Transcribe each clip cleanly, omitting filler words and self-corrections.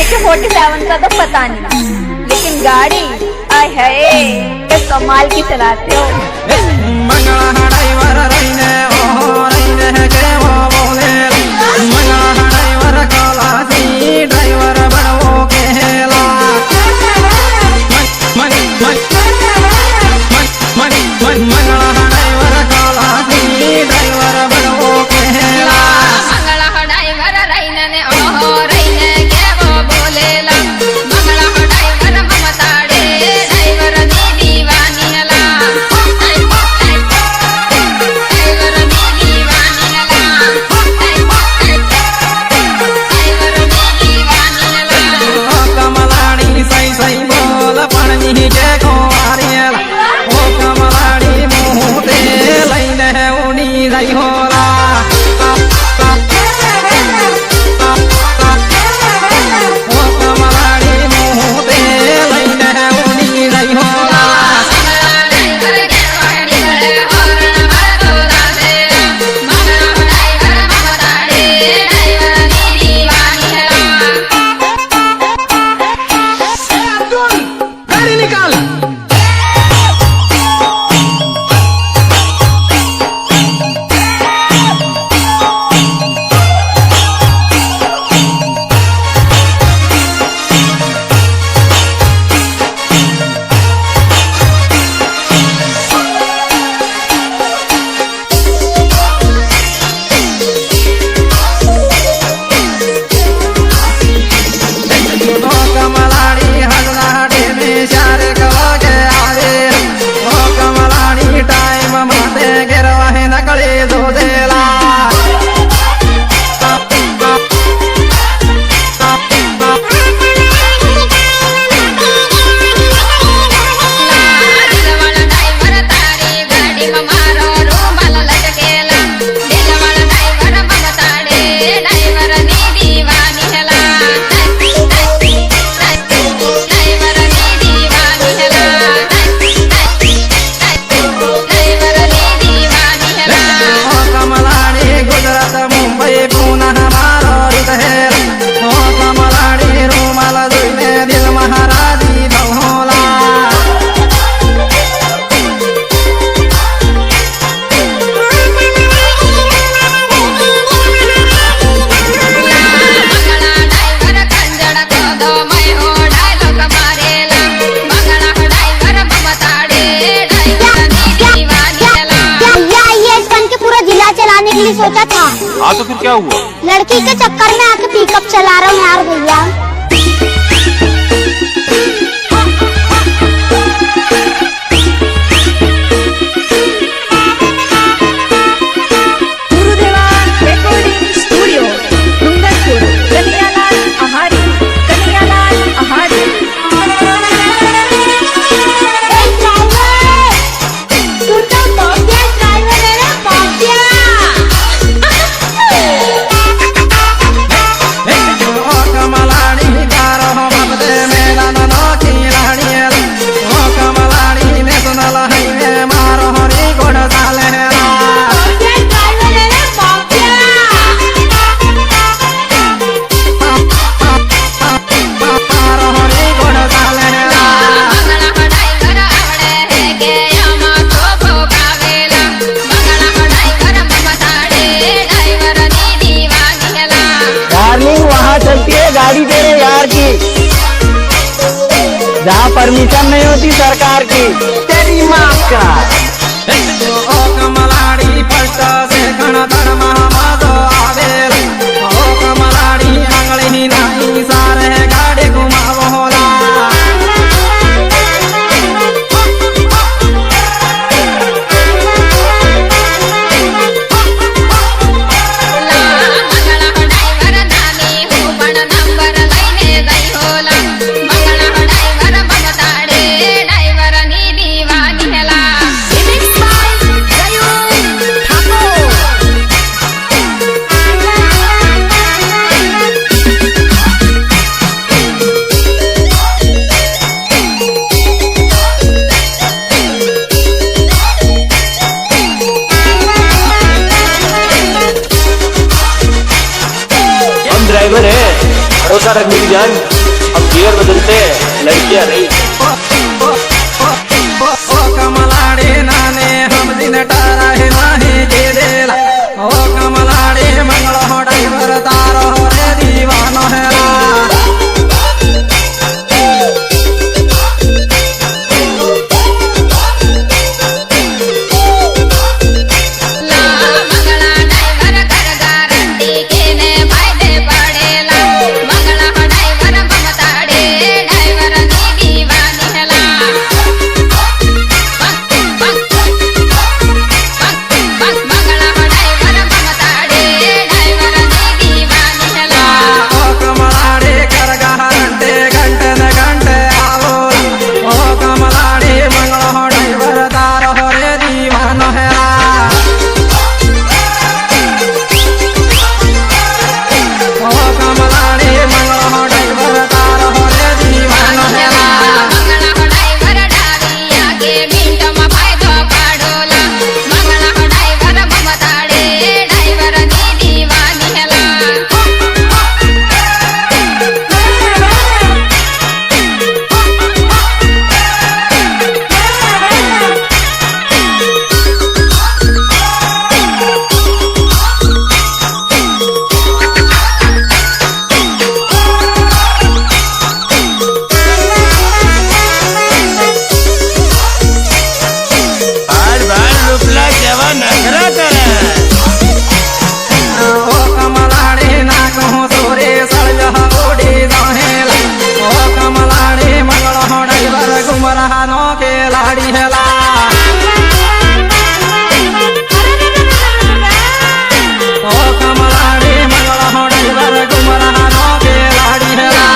AK-47 का तो पता नहीं, लेकिन गाड़ी आय है कमाल की चलाते हो। मंगला ड्राइवर रहीने ओ रहीने के वो बोले मंगला ड्राइवर काला सी ड्राइवर बनवो केला मंगला ड्राइवर काला सी ड्राइवर बनवो केला मंगला ड्राइवर रहीने ओ रहीने के वो बोलेला मंगला ड्राइवर ममताड़े ड्राइवर नी दीवानी हला ड्राइवर नी दीवानी हला ड्राइवर नी दीवानी हला कमलाड़ी सही सही बोल पड़नी के कोवारियला ओ कमलाड़ी मुँह ते लईने उनी रही होला ओ कमलाड़ी मुँह ते लईने उनी रही होला मंगला ड्राइवर के वाड़ी गए हरण भर तोला देला मंगला ड्राइवर ममताड़े ड्राइवर नी दीवानी हला गाड़ी निकाल ओ कमलाड़ी हजराड़े में शार कवाके आवे ओ कमलाड़ी टाइम माते गिरवाहे नकले दो देला दिलवाला ड्राइवर तारी गाड़ी में मारो रूमाल लटकेला दिलवाला ड्राइवर ममताड़े ड्राइवर नी दीवानी हला ड्राइवर नी दीवानी हला ड्राइवर नी दीवानी हला ओ कमलाड़ी गुजरात मुंबई पुणे मारो हृदय ओ कमलाड़ी रूमाल दुइने दिल महाराजी धौला मंगला ड्राइवर कंजड़ को दो मैं हो डायलॉग मारेला मंगला ड्राइवर ममताड़े ड्राइवर नी दीवानी हला भैया ये बन के पूरा जिला चलाने के लिए सोचा था। हाँ तो फिर क्या हुआ? लड़की के चक्कर में आके पिकअप चला रहा हूँ यार भैया। गुरुदेवा रेकॉर्डिंग स्टूडियो डूंगरपुर, कन्हैयालाल आहारी, कन्हैयालाल आहारी। तू तो बॉबिया ड्राइवर है ना बॉबिया। ओ कमलाड़ी गारो ममते मेरा ननो की रानियल ओ कमलाड़ी ने सुनल है मारो हरी गोड़ साले बॉबिया ड्राइवर है ना बॉबिया। मारो हरी गोड़ साले मंगला ड्राइवर आवड़े है के यमा तो भोगावेला मंगला ड्राइवर ममताड़े ड्राइवर नी दीवानी हला डार्लिंग वहाँ चलती है गाड़ी तेरे यार की, जहाँ परमिशन नहीं होती सरकार की। तेरी माँ का ओ कमलाड़ी फर्स्ट सेकंड थर्ड महामादो आवेल ओ कमलाड़ी आंगली नहीं सारे गाड़ी घुमावो होला मंगला ड्राइवर नानी हूँ बड़ नंबर लईने गई होला मंगला ड्राइवर ममताड़े ड्राइवर नी दीवानी हला हम ड्राइवर है, भरोसा रख मेरी जान। गियर बदलते लड़कियां नहीं। ओ कमलाड़ी नाने हम दिन टारा है नाही के देला। ओ कमलाड़ी मंगल हो ड्राइवर तारो रे दीवानो है के लाड़ी हेला। ओ कमलाड़ी मंगल हो ड्राइवर गुमरानो के लाड़ी हेला।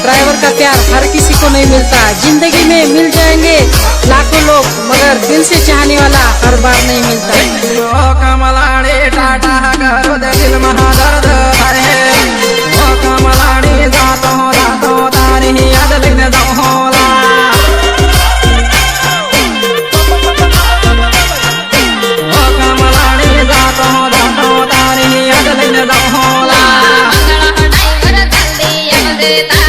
ड्राइवर का प्यार हर किसी को नहीं मिलता। जिंदगी में मिल जाएंगे लाखों लोग, मगर दिल से चाहने वाला हर बार नहीं मिलता। कमलाड़ी टाटा करो दिल महादर्द है। कमलाड़ी दातों दातों तारी देता